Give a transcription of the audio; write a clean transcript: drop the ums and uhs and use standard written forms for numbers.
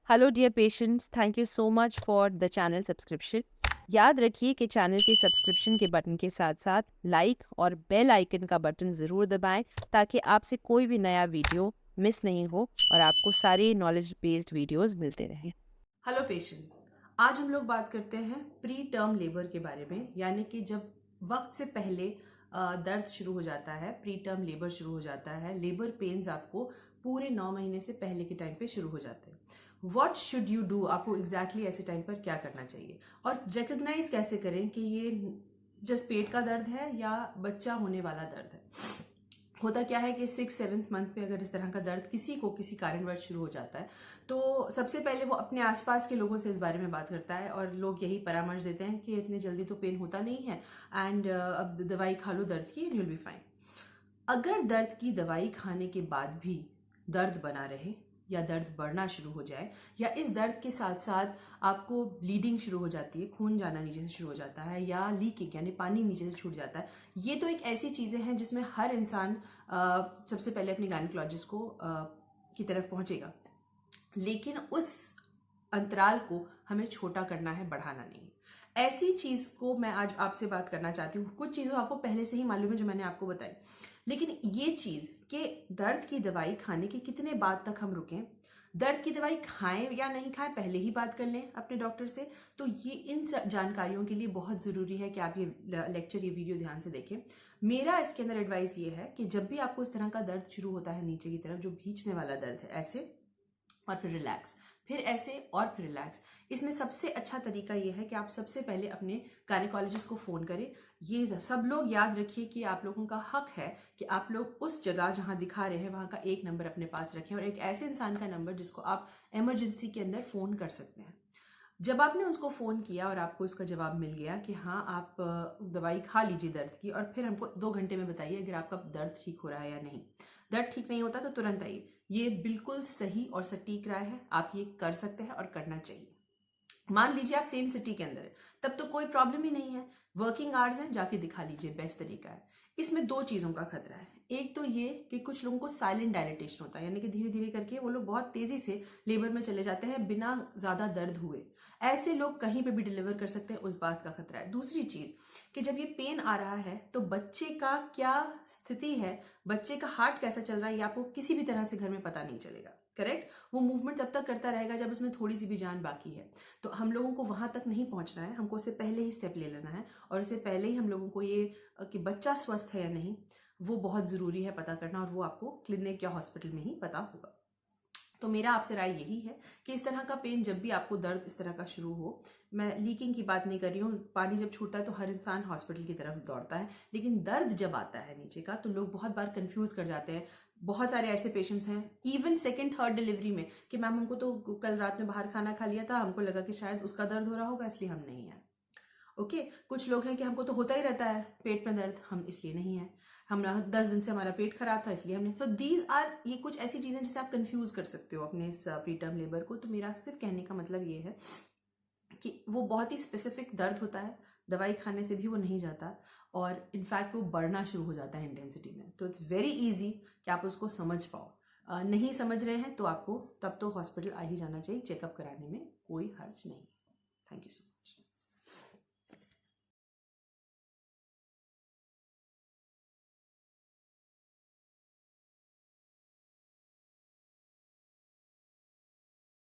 Hello dear patients, thank you so much for the channel subscription. याद रखिए कि channel के सब्सक्रिप्शन के बटन के साथ साथ लाइक और बेल आइकन का बटन ज़रूर दबाएं ताकि आपसे कोई भी नया वीडियो मिस नहीं हो और आपको सारे नॉलेज बेस्ड वीडियोस मिलते रहें। हेलो पेशेंट्स, आज हम लोग बात करते हैं प्री टर्म लेबर के बारे में। यानी कि जब वक्त से पहले दर्द शुरू हो जाता है, प्री टर्म लेबर शुरू हो जाता है, लेबर पेन्स आपको पूरे 9 महीने से पहले के टाइम पे शुरू हो जाते हैं। व्हाट शुड यू डू, आपको एग्जैक्टली ऐसे टाइम पर क्या करना चाहिए और रिकग्नाइज कैसे करें कि ये जस्ट पेट का दर्द है या बच्चा होने वाला दर्द है। होता क्या है कि 6-7 मंथ पे अगर इस तरह का दर्द किसी को किसी कारणवश शुरू हो जाता है तो सबसे पहले वो अपने आसपास के लोगों से इस बारे में बात करता है और लोग यही परामर्श देते हैं कि इतनी जल्दी तो पेन होता नहीं है एंड अब दवाई खा लो दर्द की, यू विल बी फाइन। अगर दर्द की दवाई खाने के बाद भी दर्द बना रहे या दर्द बढ़ना शुरू हो जाए या इस दर्द के साथ साथ आपको ब्लीडिंग शुरू हो जाती है, खून जाना नीचे से शुरू हो जाता है या लीकिंग यानी पानी नीचे से छूट जाता है, ये तो एक ऐसी चीज़ें हैं जिसमें हर इंसान सबसे पहले अपने गायनेकोलॉजिस्ट को की तरफ पहुंचेगा। लेकिन उस अंतराल को हमें छोटा करना है, बढ़ाना नहीं। ऐसी चीज को मैं आज आपसे बात करना चाहती हूँ। कुछ चीज़ों आपको पहले से ही मालूम है जो मैंने आपको बताई, लेकिन ये चीज़ कि दर्द की दवाई खाने के कितने बाद तक हम रुकें, दर्द की दवाई खाएं या नहीं खाएं पहले ही बात कर लें अपने डॉक्टर से। तो ये इन जानकारियों के लिए बहुत ज़रूरी है कि आप ये लेक्चर, ये वीडियो ध्यान से देखें। मेरा इसके अंदर एडवाइस ये है कि जब भी आपको इस तरह का दर्द शुरू होता है नीचे की तरफ, जो खींचने वाला दर्द है, ऐसे और फिर रिलैक्स, फिर ऐसे और फिर रिलैक्स, इसमें सबसे अच्छा तरीका ये है कि आप सबसे पहले अपने गायनेकोलॉजिस्ट को फ़ोन करें। ये सब लोग याद रखिए कि आप लोगों का हक है कि आप लोग उस जगह जहां दिखा रहे हैं वहां का एक नंबर अपने पास रखें और एक ऐसे इंसान का नंबर जिसको आप इमरजेंसी के अंदर फ़ोन कर सकते हैं। जब आपने उसको फ़ोन किया और आपको इसका जवाब मिल गया कि हाँ आप दवाई खा लीजिए दर्द की, और फिर हमको 2 घंटे में बताइए अगर आपका दर्द ठीक हो रहा है या नहीं। दर्द ठीक नहीं होता तो तुरंत आइए। ये बिल्कुल सही और सटीक राय है, आप ये कर सकते हैं और करना चाहिए। मान लीजिए आप सेम सिटी के अंदर है, तब तो कोई प्रॉब्लम ही नहीं है, वर्किंग आवर्स हैं, जाके दिखा लीजिए, बेस्ट तरीका है। इसमें दो चीज़ों का खतरा है। एक तो ये कि कुछ लोगों को साइलेंट डायलिटेशन होता है, यानी कि धीरे धीरे करके वो लोग बहुत तेज़ी से लेबर में चले जाते हैं बिना ज़्यादा दर्द हुए। ऐसे लोग कहीं पे भी डिलीवर कर सकते हैं, उस बात का खतरा है। दूसरी चीज़ कि जब ये पेन आ रहा है तो बच्चे का क्या स्थिति है, बच्चे का हार्ट कैसा चल रहा है, ये आपको किसी भी तरह से घर में पता नहीं चलेगा। करेक्ट, वो मूवमेंट तब तक करता रहेगा जब उसमें थोड़ी सी भी जान बाकी है। तो हम लोगों को वहां तक नहीं पहुंचना है, हमको उससे पहले ही स्टेप ले लेना है और इससे पहले ही हम लोगों को ये कि बच्चा स्वस्थ है या नहीं वो बहुत ज़रूरी है पता करना, और वो आपको क्लिनिक या हॉस्पिटल में ही पता होगा। तो मेरा आपसे राय यही है कि इस तरह का पेन, जब भी आपको दर्द इस तरह का शुरू हो, मैं लीकिंग की बात नहीं कर रही हूँ, पानी जब छूटता है तो हर इंसान हॉस्पिटल की तरफ दौड़ता है, लेकिन दर्द जब आता है नीचे का तो लोग बहुत बार कंफ्यूज कर जाते हैं। बहुत सारे ऐसे पेशेंट्स हैं इवन सेकेंड थर्ड डिलीवरी में कि मैम हमको तो कल रात में बाहर खाना खा लिया था, हमको लगा कि शायद उसका दर्द हो रहा होगा इसलिए हम नहीं हैं। ओके, कुछ लोग हैं कि हमको तो होता ही रहता है पेट में दर्द, हम इसलिए नहीं है, हम 10 दिन से हमारा पेट खराब था इसलिए हमने। तो दीज आर, ये कुछ ऐसी चीज़ें जिससे आप कंफ्यूज कर सकते हो अपने इस प्री टर्म लेबर को। तो मेरा सिर्फ कहने का मतलब ये है कि वो बहुत ही स्पेसिफिक दर्द होता है, दवाई खाने से भी वो नहीं जाता और इनफैक्ट वो बढ़ना शुरू हो जाता है इंटेंसिटी में। तो इट्स वेरी इजी कि आप उसको समझ पाओ। नहीं समझ रहे हैं तो आपको तब तो हॉस्पिटल आ ही जाना चाहिए, चेकअप कराने में कोई हर्ज नहीं। Thank you so much.